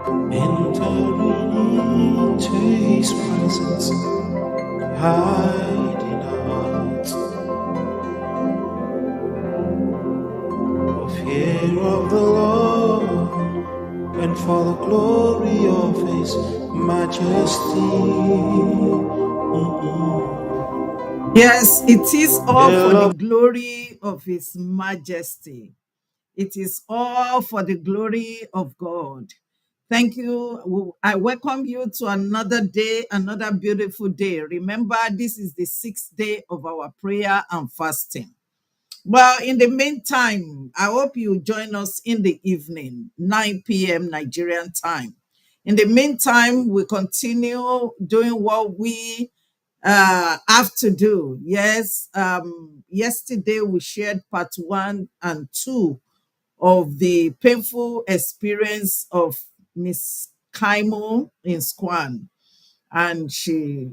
Entering into his presence, hiding out for fear of the Lord and for the glory of his majesty. Yes, it is all for the Hello. glory of His majesty. It is all for the glory of God. Thank you. I welcome you to another day, another beautiful day. Remember, this is the 6th day of our prayer and fasting. Well, in the meantime, I hope you join us in the evening, 9 p.m. Nigerian time. In the meantime, we continue doing what we have to do. Yes, yesterday we shared part 1 and 2 of the painful experience of Miss Kaimu in SCOAN, and she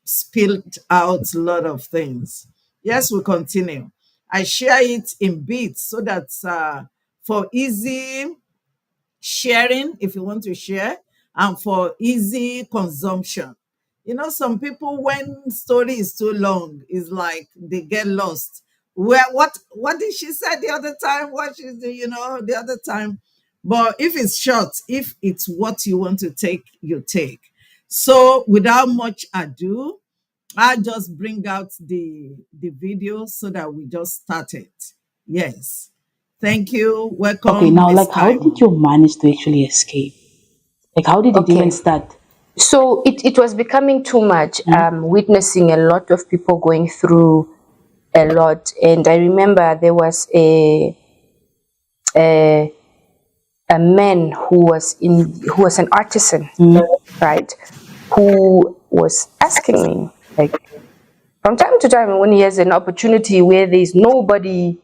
spilled out a lot of things. Yes, we continue. I share it in bits so that for easy sharing, if you want to share, and for easy consumption. You know, some people, when story is too long, it's like they get lost. Where what did she say the other time? What she did, the other time? But if it's short, if it's what you want to take, you take. So without much ado, I just bring out the video so that we just start it. Yes. Thank you. Okay, Welcome, now Miss like how did Kaimu. you manage to actually escape? Like how did it even Okay. start? So it was becoming too much, Mm, witnessing a lot of people going through a lot. And I remember there was a, a man who was an artisan, mm, right? Who was asking me, like, from time to time when he has an opportunity where there's nobody,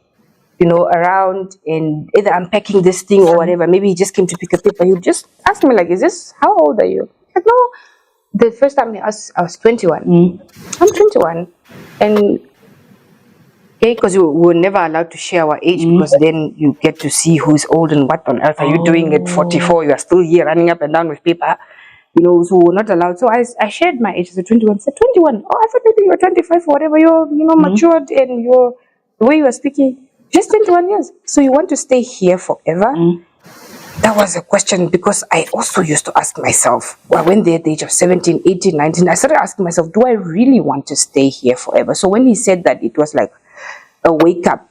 around, and either I'm packing this thing or whatever, maybe he just came to pick a paper, he would just ask me like, how old are you? Like, no. The first time he asked, I was 21. mm. I'm 21. And okay, because we were never allowed to share our age, Mm. because then you get to see who's old and what on earth are you doing at Oh. 44? You are still here running up and down with paper. So we're not allowed. So I shared my age as a 21. I said, 21. Oh, I thought maybe you were 25 or whatever. You're, Mm. matured, and the way you are speaking, just 21 years. So you want to stay here forever? Mm. That was a question, because I also used to ask myself, well, when they're at the age of 17, 18, 19, I started asking myself, do I really want to stay here forever? So when he said that, it was like a wake up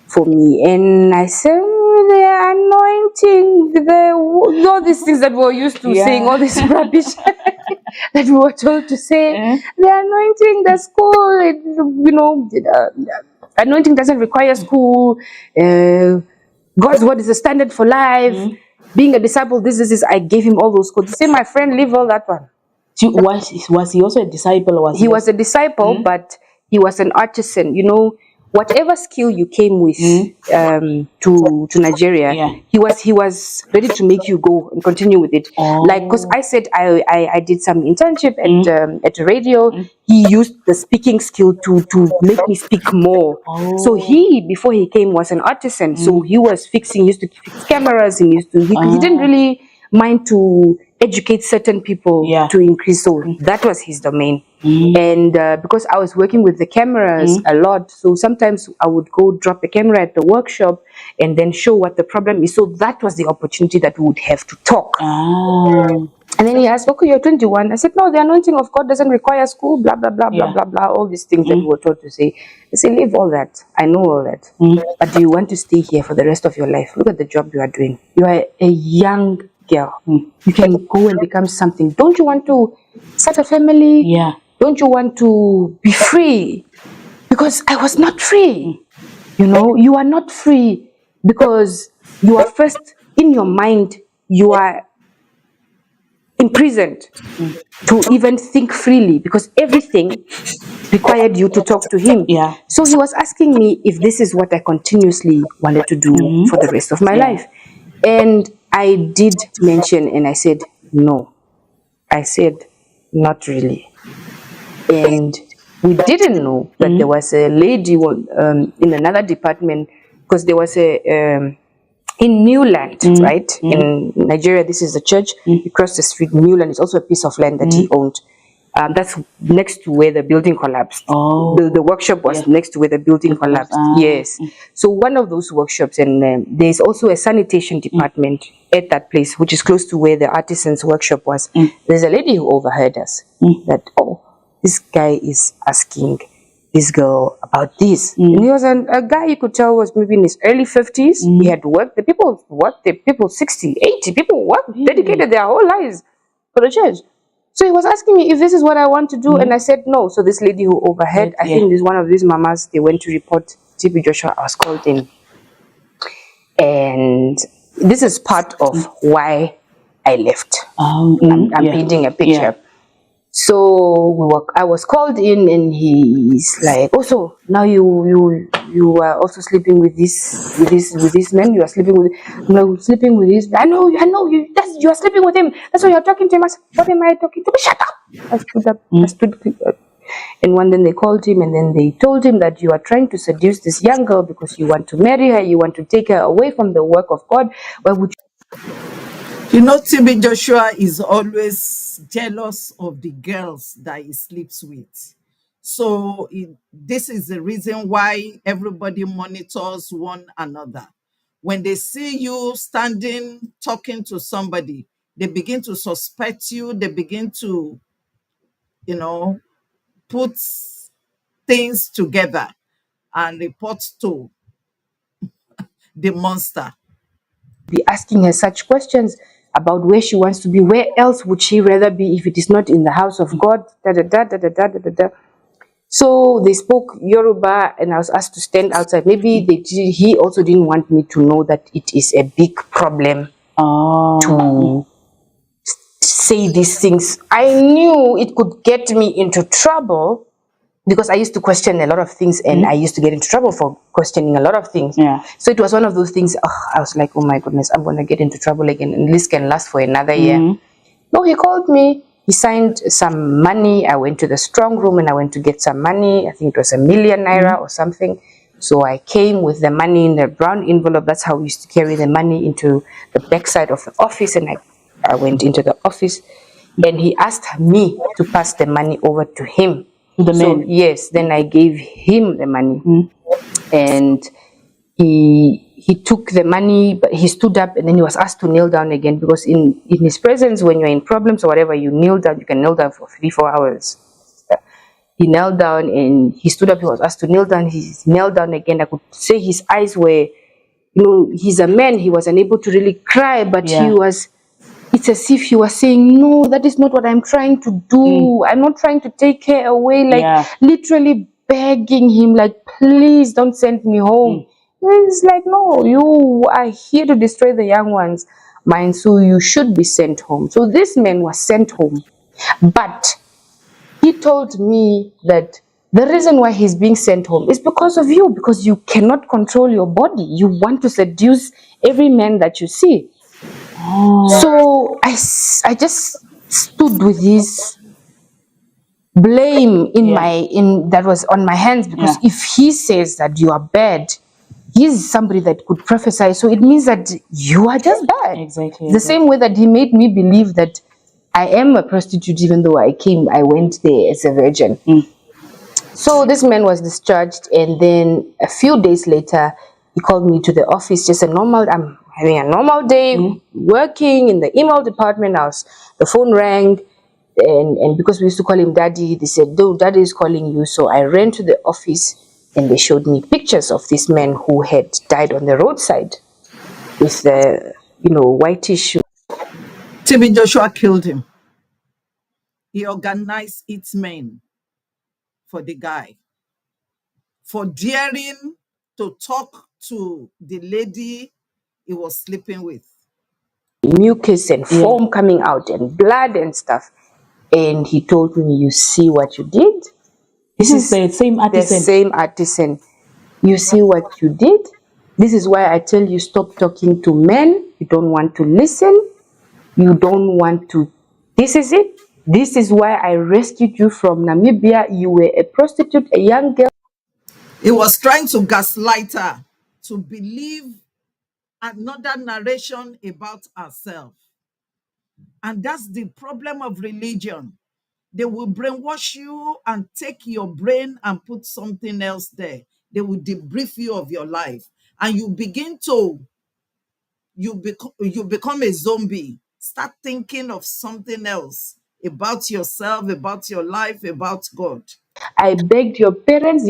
for me. And I said, the anointing, all these things that we were used to saying, all Yeah. this rubbish that we were told to say, Eh? the anointing, the school, anointing doesn't require school. God's word is a standard for life. Mm. Being a disciple, this. I gave him all those codes. Say, my friend, leave all that one. Was he also a disciple, or was He he was also a disciple, mm? but he was an artisan. Whatever skill you came with Mm. to Nigeria, Yeah. he was ready to make you go and continue with it. Like, because Oh. I said I did some internship Mm. at a radio. Mm. He used the speaking skill to make me speak more. So Oh. he, before he came, was an artisan. So Mm. he was fixing, used to fix cameras, and he didn't Ah. really mind to educate certain people Yeah. to increase. So Mm. that was his domain. Mm. And because I was working with the cameras Mm. a lot, so sometimes I would go drop a camera at the workshop and then show what the problem is. So that was the opportunity that we would have to talk. Ah. And then he asked, okay, you're 21. I said, no, the anointing of God doesn't require school, blah, blah, blah, blah, Yeah. blah, blah, all these things that we Mm. were taught to say. I said, leave all that. I know all that. Mm. But do you want to stay here for the rest of your life? Look at the job you are doing. You are a young girl. Mm. You can go and become something. Don't you want to start a family? Yeah. Don't you want to be free? Because I was not free. Mm. You are not free because you are first in your mind, you are imprisoned Mm. to even think freely, because everything required you to talk to him. Yeah. So he was asking me if this is what I continuously wanted to do Mm. for the rest of my Yeah. life. And I did mention, and I said, no. I said, not really. And we didn't know that there Mm. was a lady in another department, because there was in Newland, right? In Nigeria, this is the church. You cross the street, Newland is also a piece of land that he owned. That's next to where the building collapsed. Oh. The workshop was next to where the building collapsed. Yes. So one of those workshops, and there's also a sanitation department at that place, which is close to where the artisan's workshop was. There's a lady who overheard us that, oh, this guy is asking this girl about this. And he was a guy you could tell was maybe in his early 50s. He had worked. The people 60, 80 people worked, dedicated their whole lives for the church. So he was asking me if this is what I want to do, and I said no. So this lady who overheard, I think this one of these mamas, they went to report TB Joshua. I was called in, and this is part of why I left. I'm painting a picture. So I was called in, and he's like, "Oh, so now you are also sleeping with this man? You are sleeping with? No, sleeping with this? I know. You are sleeping with him. That's why you are talking to him." I said, "What am I talking to? Shut up!" I stood up. I stood up. And then they called him, and then they told him that you are trying to seduce this young girl because you want to marry her. You want to take her away from the work of God. Why would You know, TB Joshua is always jealous of the girls that he sleeps with. So this is the reason why everybody monitors one another. When they see you standing, talking to somebody, they begin to suspect you. They begin to, put things together and report to the monster. be asking her such questions about where she wants to be? Where else would she rather be if it is not in the house of God? Da, da, da, da, da, da, da, da. So they spoke Yoruba, and I was asked to stand outside. Maybe he also didn't want me to know that it is a big problem to say these things. I knew it could get me into trouble because I used to question a lot of things, and I used to get into trouble for questioning a lot of things. So it was one of those things, I was like, oh my goodness, I'm going to get into trouble again, and this can last for another year. No, he called me. He signed some money. I went to the strong room and I went to get some money. I think it was ₦1 million or something. So I came with the money in the brown envelope. That's how we used to carry the money into the backside of the office. And I went into the office, and he asked me to pass the money over to him. So yes, then I gave him the money, and he took the money, but he stood up, and then he was asked to kneel down again, because in his presence, when you're in problems or whatever, you kneel down. You can kneel down for 3-4 hours. He knelt down and he stood up. He was asked to kneel down. He knelt down again. I could say his eyes were, he's a man. He was unable to really cry, but it's as if he was saying, no, that is not what I'm trying to do. I'm not trying to take her away, literally begging him, like, please don't send me home. He's like, no, you are here to destroy the young ones, mine, so you should be sent home. So this man was sent home, but he told me that the reason why he's being sent home is because of you, because you cannot control your body. You want to seduce every man that you see. So I just stood with this blame that was on my hands, because if he says that you are bad, he's somebody that could prophesy, so it means that you are just bad. Exactly. The same way that he made me believe that I am a prostitute, even though I went there as a virgin. So this man was discharged, and then a few days later, he called me to the office, I'm having a normal day, working in the email department. The phone rang, and because we used to call him Daddy, they said, no, Daddy is calling you. So I ran to the office, and they showed me pictures of this man who had died on the roadside with the, white tissue. TB Joshua killed him. He organized its men for the guy, for daring to talk to the lady he was sleeping with. Mucus and foam coming out and blood and stuff. And he told me, you see what you did? This is the same artisan. The same artisan. You see what you did? This is why I tell you, stop talking to men. You don't want to listen. You don't want to. This is it. This is why I rescued you from Namibia. You were a prostitute, a young girl. He was trying to gaslight her to believe another narration about ourselves. And that's the problem of religion. They will brainwash you and take your brain and put something else there. They will debrief you of your life. And you begin to, you become a zombie. Start thinking of something else about yourself, about your life, about God. I begged your parents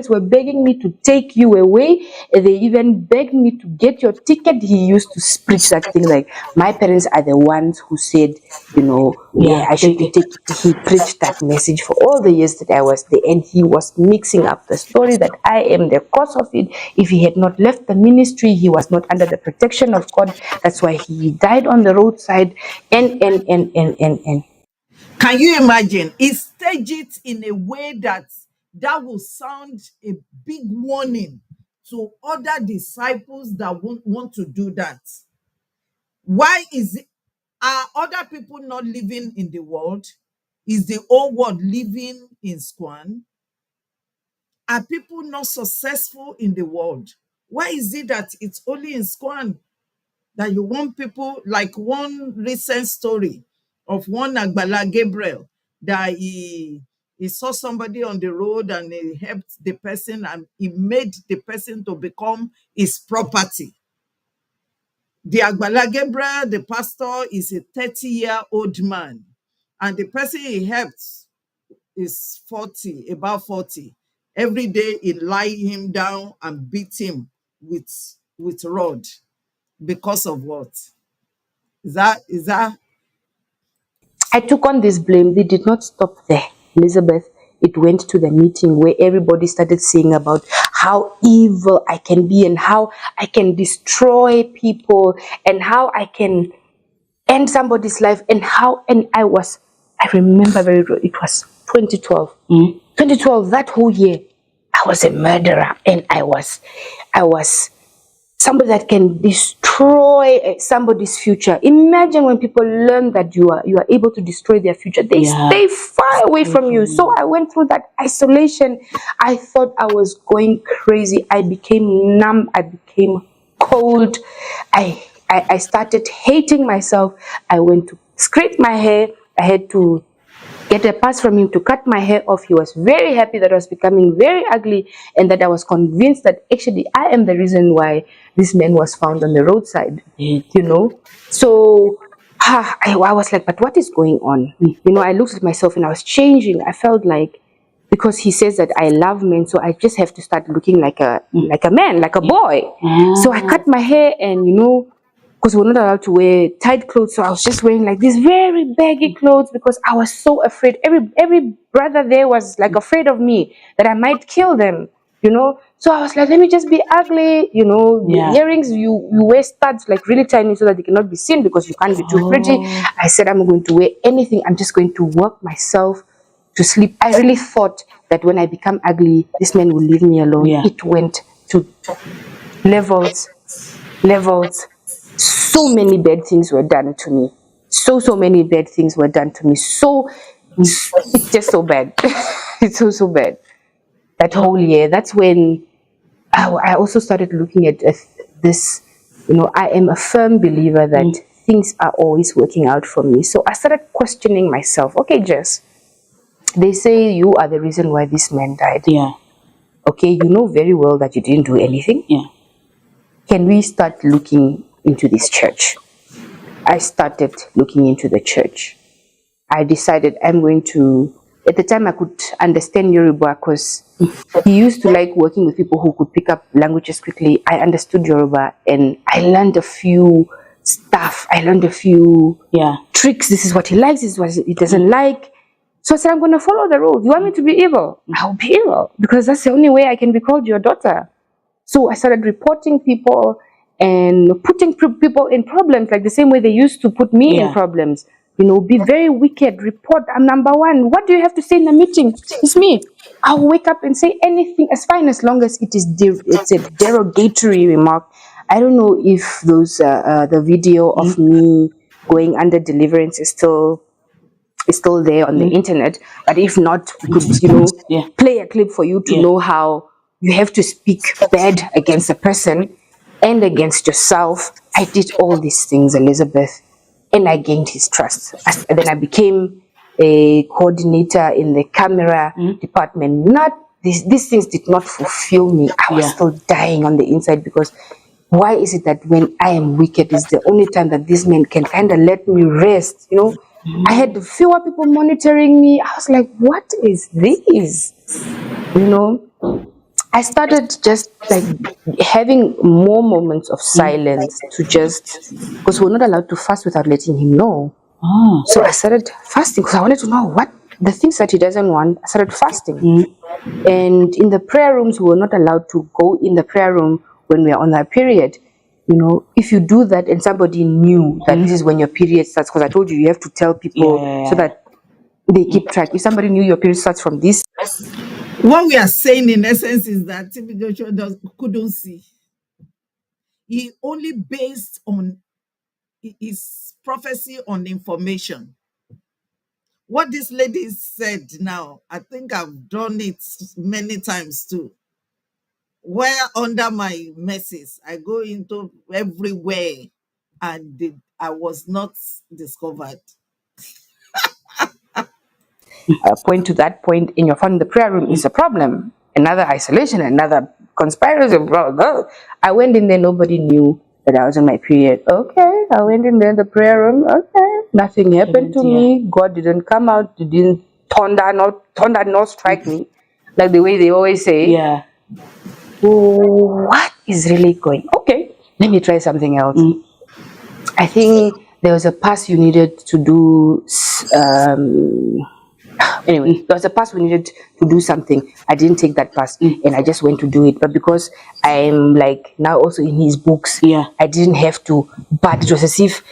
were begging me to take you away. They even begged me to get your ticket. He used to preach that thing like, my parents are the ones who said, yeah, I should be taken. He preached that message for all the years that I was there, and he was mixing up the story that I am the cause of it. If he had not left the ministry, he was not under the protection of God. That's why he died on the roadside, and. Can you imagine? He staged it in a way that will sound a big warning to other disciples that want to do that. Why is it? Are other people not living in the world? Is the whole world living in SCOAN? Are people not successful in the world? Why is it that it's only in SCOAN that you want people, like one recent story of one Agbala Gabriel, that he saw somebody on the road and he helped the person and he made the person to become his property. The Agbala Gabriel, the pastor, is a 30-year-old man, and the person he helped is 40, about 40. Every day he lie him down and beat him with rod. Because of what? Is that I took on this blame. They did not stop there, Elizabeth. It went to the meeting where everybody started saying about how evil I can be and how I can destroy people and how I can end somebody's life and I remember very well, it was 2012. 2012, that whole year, I was a murderer, and I was somebody that can destroy somebody's future. Imagine when people learn that you are able to destroy their future, they stay far away from you. So I went through that isolation. I thought I was going crazy. I became numb. I became cold. I started hating myself. I went to scrape my hair. I had to get a pass from him to cut my hair off. He was very happy that I was becoming very ugly, and that I was convinced that actually I am the reason why this man was found on the roadside, So I was like, but what is going on? I looked at myself and I was changing. I felt like, because he says that I love men, so I just have to start looking like a man, like a boy. So I cut my hair, and because we're not allowed to wear tight clothes, so I was just wearing like these very baggy clothes because I was so afraid. Every brother there was like afraid of me, that I might kill them, So I was like, let me just be ugly, The earrings, you wear studs like really tiny so that they cannot be seen because you can't be too pretty. I said, I'm going to wear anything. I'm just going to work myself to sleep. I really thought that when I become ugly, this man will leave me alone. It went to levels. So many bad things were done to me. So many bad things were done to me. So it's just so bad. It's so bad. That whole year, that's when I also started looking at this. I am a firm believer that things are always working out for me. So I started questioning myself. Okay, Jess, they say you are the reason why this man died. Okay, you know very well that you didn't do anything. Can we start looking into this church? I started looking into the church. I decided I'm going to, at the time I could understand Yoruba because he used to like working with people who could pick up languages quickly. I understood Yoruba and I learned a few stuff. I learned a few tricks. This is what he likes, this is what he doesn't like. So I said, I'm going to follow the rules. You want me to be evil? I'll be evil because that's the only way I can be called your daughter. So I started reporting people and putting people in problems like the same way they used to put me in problems. Be very wicked, report, I'm number one. What do you have to say in a meeting? It's me. I'll wake up and say anything as fine as long as it's a derogatory remark. I don't know if the video of me going under deliverance is still there on the internet, but if not, we could play a clip for you to know how you have to speak bad against a person and against yourself. I did all these things, Elizabeth, and I gained his trust. Then I became a coordinator in the camera department. Not these things did not fulfill me. I was still dying on the inside, because why is it that when I am wicked is the only time that this man can kind of let me rest? You know, I had fewer people monitoring me. I was like, what is this? You know, I started just like having more moments of silence to just, because we're not allowed to fast without letting him know. So I started fasting because I wanted to know what the things that he doesn't want. I started fasting. And in the prayer rooms, we were not allowed to go in the prayer room when we are on our period. You know, if you do that and somebody knew that this is when your period starts, because I told you, you have to tell people so that they keep track. If somebody knew your period starts from this. What we are saying in essence is that TB Joshua couldn't see. He only based on his prophecy on information. What this lady said now, I think I've done it many times too. Where under my messes, I go into everywhere and I was not discovered. Point to that point in your phone, the prayer room is a problem. Another isolation, another conspiracy. Blah, blah. I went in there, nobody knew that I was on my period. Okay, I went in there, the prayer room. Okay, nothing happened to me. God didn't come out. He didn't thunder, not strike me, like the way they always say. What is really going? Okay, let me try something else. I think there was a pass you needed to do. Anyway, there was a pass we needed to do something. I didn't take that pass, and I just went to do it. But because I'm like now also in his books, I didn't have to. But it was as if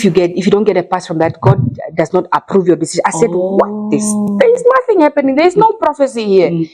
you don't get a pass from that, God does not approve your decision. I said, what? There is nothing happening. There is no prophecy here.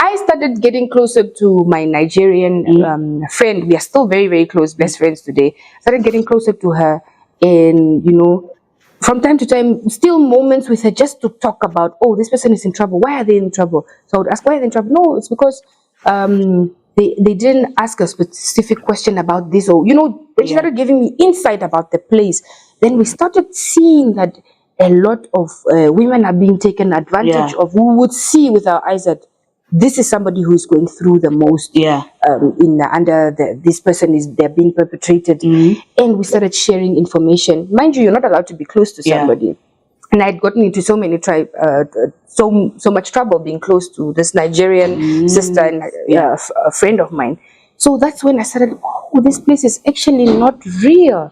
I started getting closer to my Nigerian friend. We are still very, very close, best friends today. Started getting closer to her, and you know, from time to time, still moments with her just to talk about, oh, this person is in trouble. Why are they in trouble? So I would ask, why are they in trouble? No, it's because they didn't ask a specific question about this. Or, you know, when she started giving me insight about the place, then we started seeing that a lot of women are being taken advantage of. We would see with our eyes that this is somebody who is going through the most. This person they're being perpetrated, and we started sharing information. Mind you, you're not allowed to be close to somebody, and I had gotten into so much trouble being close to this Nigerian sister and a friend of mine. So that's when I started. Oh, this place is actually not real.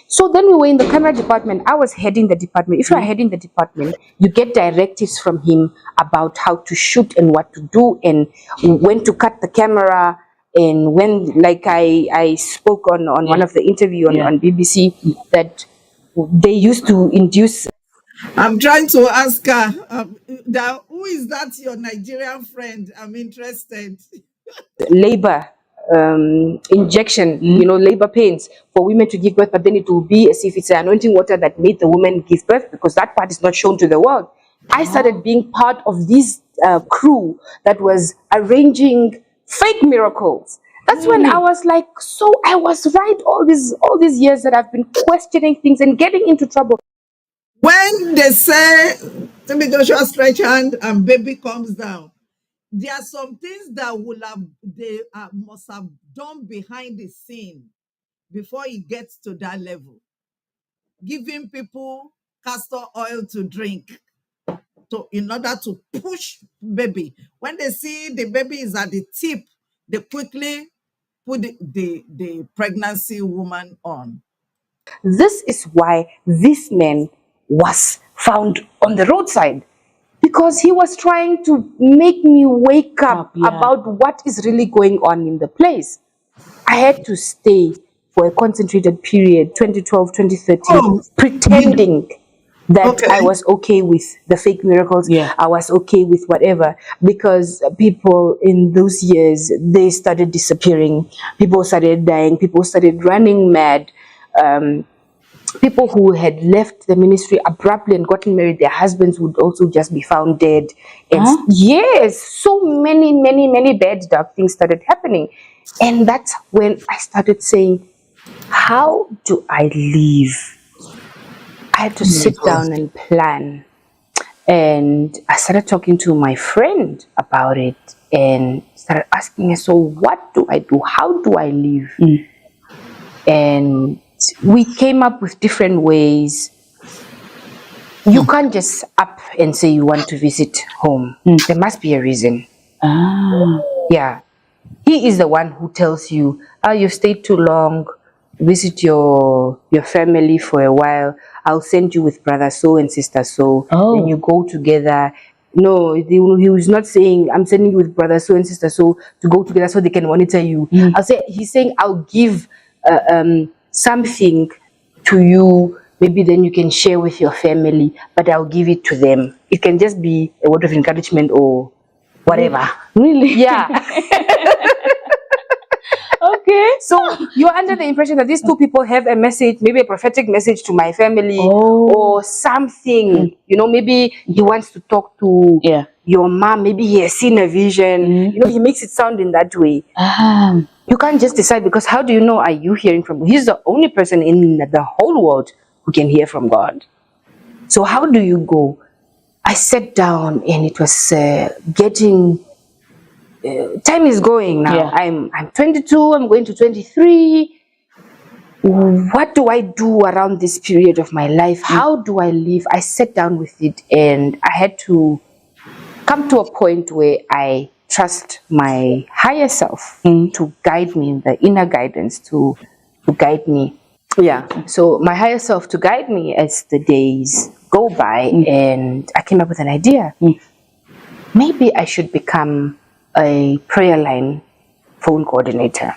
So then we were in the camera department. I was heading the department. If you are heading the department, you get directives from him about how to shoot and what to do and when to cut the camera. And when, like I spoke on one of the interview on BBC, that they used to induce. I'm trying to ask her, who is that your Nigerian friend? I'm interested. Labor injection, you know, labor pains for women to give birth, but then it will be as if it's an anointing water that made the woman give birth, because that part is not shown to the world. I started being part of this crew that was arranging fake miracles. That's when I was like, so I was right all these years that I've been questioning things and getting into trouble. When they say, TB Joshua stretch hand and baby comes down, there are some things that they must have done behind the scene before it gets to that level. Giving people castor oil to drink in order to push baby. When they see the baby is at the tip, they quickly put the pregnancy woman on. This is why this man was found on the roadside, because he was trying to make me wake up about what is really going on in the place. I had to stay for a concentrated period, 2012, 2013, pretending that I was okay with the fake miracles. I was okay with whatever, because people in those years, they started disappearing. People started dying. People started running mad. People who had left the ministry abruptly and gotten married, their husbands would also just be found dead. And yes, so many bad, dark things started happening. And that's when I started saying, how do I live? I had to sit down and plan. And I started talking to my friend about it and started asking her, so what do I do? How do I live? And we came up with different ways. You can't just up and say you want to visit home. There must be a reason. Yeah. He is the one who tells you, oh, you stayed too long, visit your family for a while. I'll send you with brother so and sister so. Then you go together. No, he was not saying, I'm sending you with brother so and sister so to go together so they can monitor you. He's saying, I'll give something to you. Maybe then you can share with your family, but I'll give it to them. It can just be a word of encouragement or whatever. Really? Yeah. Okay. So you're under the impression that these two people have a message, maybe a prophetic message to my family or something. You know, maybe he wants to talk to your mom. Maybe he has seen a vision. You know, he makes it sound in that way. You can't just decide, because how do you know, are you hearing from him? He's the only person in the whole world who can hear from God. So how do you go? I sat down and it was getting... time is going now. I'm 22, I'm going to 23. What do I do around this period of my life? How do I live? I sat down with it and I had to come to a point where I trust my higher self to guide me, the inner guidance to guide me. Yeah, so my higher self to guide me as the days go by, and I came up with an idea. Maybe I should become a prayer line phone coordinator.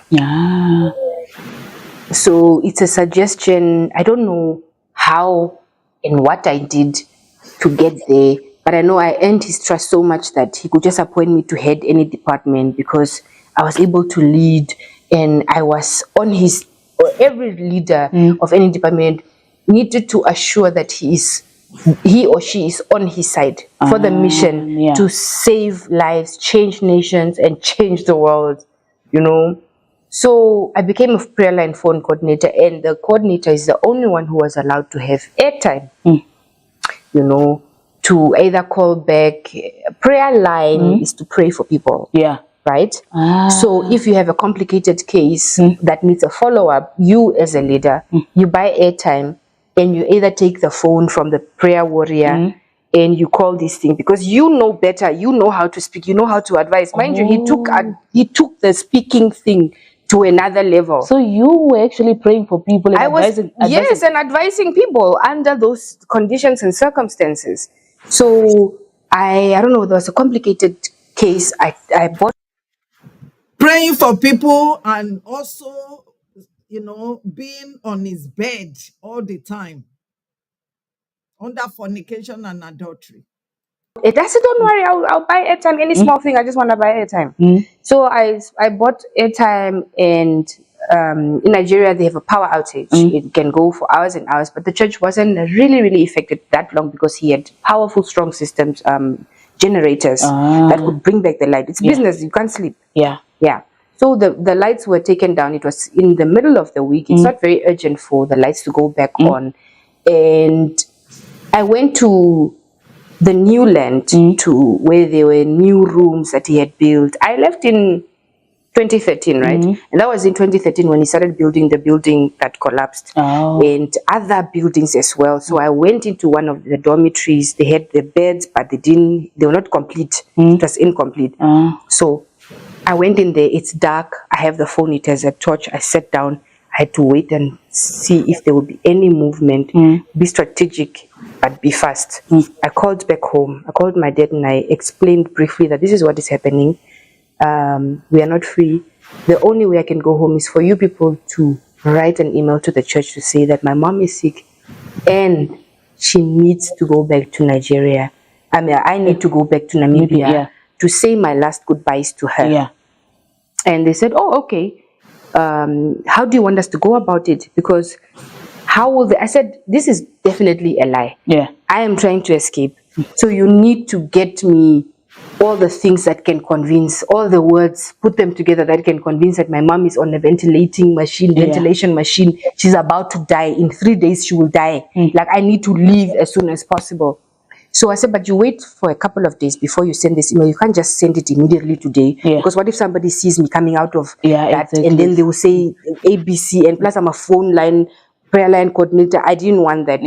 So it's a suggestion. I don't know how and what I did to get there, but I know I earned his trust so much that he could just appoint me to head any department, because I was able to lead and I was on his, or every leader of any department needed to assure that he or she is on his side for the mission to save lives, change nations, and change the world, you know. So I became a prayer line phone coordinator, and the coordinator is the only one who was allowed to have airtime, you know, to either call back. Prayer line is to pray for people. Right? So if you have a complicated case that needs a follow-up, you as a leader, you buy airtime, and you either take the phone from the prayer warrior and you call this thing, because you know better, you know how to speak, you know how to advise. Mind you, he took the speaking thing to another level. So you were actually praying for people and advising? Yes, and advising people under those conditions and circumstances. So I don't know, there was a complicated case. I bought... Praying for people and also, you know, being on his bed all the time under fornication and adultery. I said, don't worry, I'll buy airtime, any small thing, I just want to buy airtime. So I bought airtime, and in Nigeria they have a power outage. It can go for hours and hours, but the church wasn't really affected that long, because he had powerful, strong systems, generators that would bring back the light. It's business, you can't sleep. So the lights were taken down. It was in the middle of the week. It's not very urgent for the lights to go back on. And I went to the new land, to where there were new rooms that he had built. I left in 2013, right? And that was in 2013 when he started building the building that collapsed, and other buildings as well. So I went into one of the dormitories. They had the beds, but they were not complete. It was incomplete. So I went in there. It's dark. I have the phone. It has a torch. I sat down. I had to wait and see if there would be any movement. Be strategic, but be fast. I called back home. I called my dad and I explained briefly that this is what is happening. We are not free. The only way I can go home is for you people to write an email to the church to say that my mom is sick and she needs to go back to Nigeria. I mean, I need to go back to Namibia to say my last goodbyes to her. And they said, oh, okay. How do you want us to go about it? Because how will I said, this is definitely a lie. I am trying to escape. So you need to get me all the things that can convince, all the words, put them together that can convince that my mom is on a ventilation machine. She's about to die. In 3 days, she will die. Like, I need to leave as soon as possible. So I said, but you wait for a couple of days before you send this email. You can't just send it immediately today. Because what if somebody sees me coming out of that, exactly, and then they will say ABC, and plus I'm a phone line, prayer line coordinator. I didn't want that.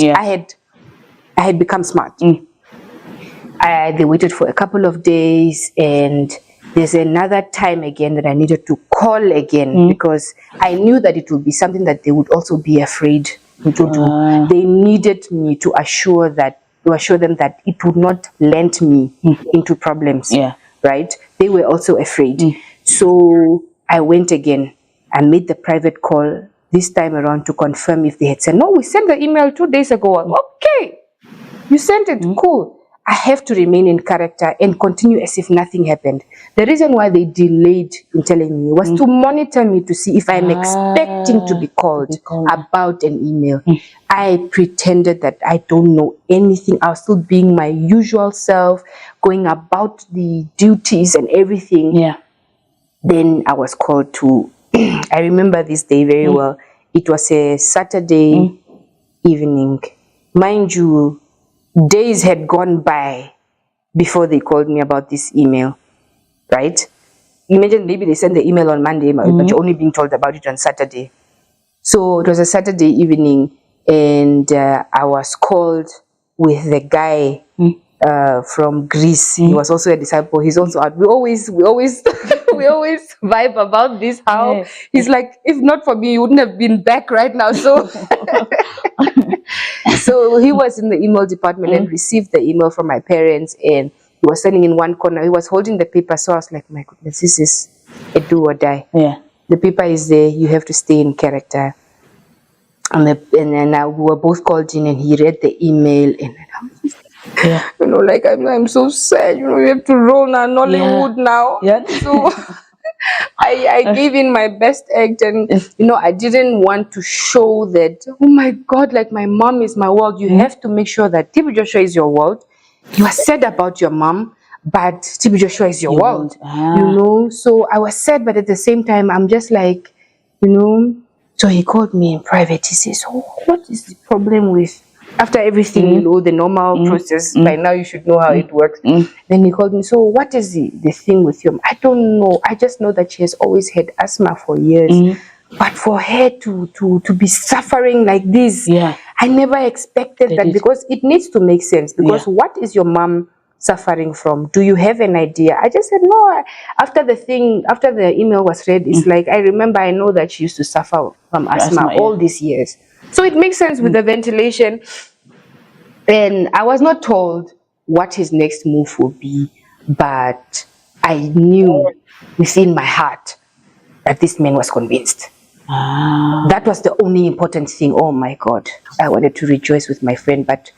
I had become smart. They waited for a couple of days, and there's another time again that I needed to call again because I knew that it would be something that they would also be afraid to do. They needed me to assure them that it would not land me into problems. Right? They were also afraid. So I went again. I made the private call this time around to confirm if they had said, no, we sent the email 2 days ago. Okay, you sent it, cool. I have to remain in character and continue as if nothing happened. The reason why they delayed in telling me was to monitor me to see if I'm expecting to be called about an email. I pretended that I don't know anything. I was still being my usual self, going about the duties and everything. Then I was called to, I remember this day very well. It was a Saturday evening. Mind you, days had gone by before they called me about this email, right? Imagine maybe they sent the email on Monday, but you're only being told about it on Saturday. So it was a Saturday evening, and I was called with the guy from Greece. He was also a disciple. He's also out. We always we always vibe about this. How he's like, if not for me, you wouldn't have been back right now. So so he was in the email department and received the email from my parents, and he was standing in one corner. He was holding the paper. So I was like, my goodness, this is a do or die. The paper is there. You have to stay in character. And then we were both called in, and he read the email, and I was just, you know, like, I'm so sad. You know, we have to roll now, Nollywood now. So I gave in my best act, and you know, I didn't want to show that, oh my God, like my mom is my world. You have to make sure that TB Joshua is your world. You are sad about your mom, but TB Joshua is your world. You know, so I was sad, but at the same time, I'm just like, you know. So he called me in private. He says, oh, what is the problem with, after everything, you know, the normal process, by now you should know how it works. Then he called me, so what is the thing with you? I don't know. I just know that she has always had asthma for years. But for her to be suffering like this, I never expected that, because it needs to make sense. Because what is your mom suffering from? Do you have an idea? I just said no. After the email was read, it's like, I remember, I know that she used to suffer from asthma all these years. So it makes sense with the ventilation. And I was not told what his next move would be, but I knew within my heart that this man was convinced. That was the only important thing. Oh my God, I wanted to rejoice with my friend, but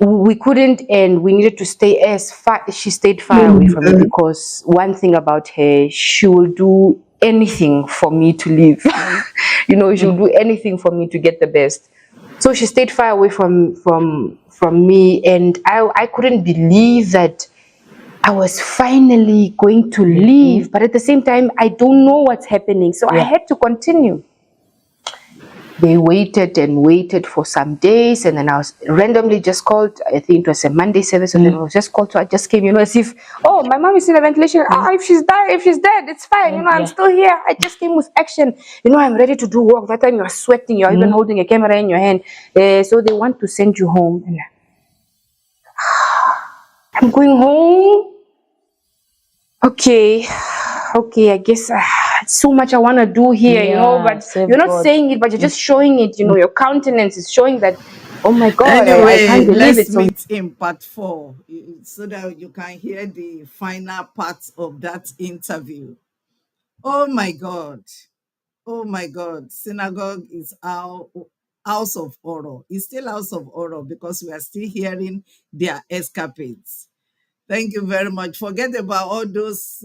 we couldn't, and we needed to stay as far. She stayed far away from me, because one thing about her, she will do anything for me to live. You know, she will do anything for me to get the best. So she stayed far away from me, and I couldn't believe that I was finally going to leave, but at the same time, I don't know what's happening, so I had to continue. They waited and waited for some days, and then I was randomly just called. I think it was a Monday service, and then I was just called. So I just came, you know, as if, oh, my mom is in a ventilation. If she's dead, it's fine. You know, I'm still here. I just came with action. You know, I'm ready to do work. That time you're sweating. You're even holding a camera in your hand. So they want to send you home. And I'm going home. Okay, I guess so much I want to do here, you know, but you're not saying it, but you're just showing it, you know, your countenance is showing that, oh my God, Anyway, I can't believe let's it. meet in part 4 so that you can hear the final part of that interview. Oh my God. Oh my God. Synagogue is our house of horror. It's still house of horror because we are still hearing their escapades. Thank you very much. Forget about all those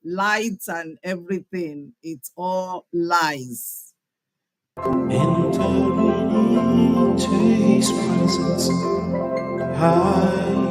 lights and everything. It's all lies. Entering into his presence, high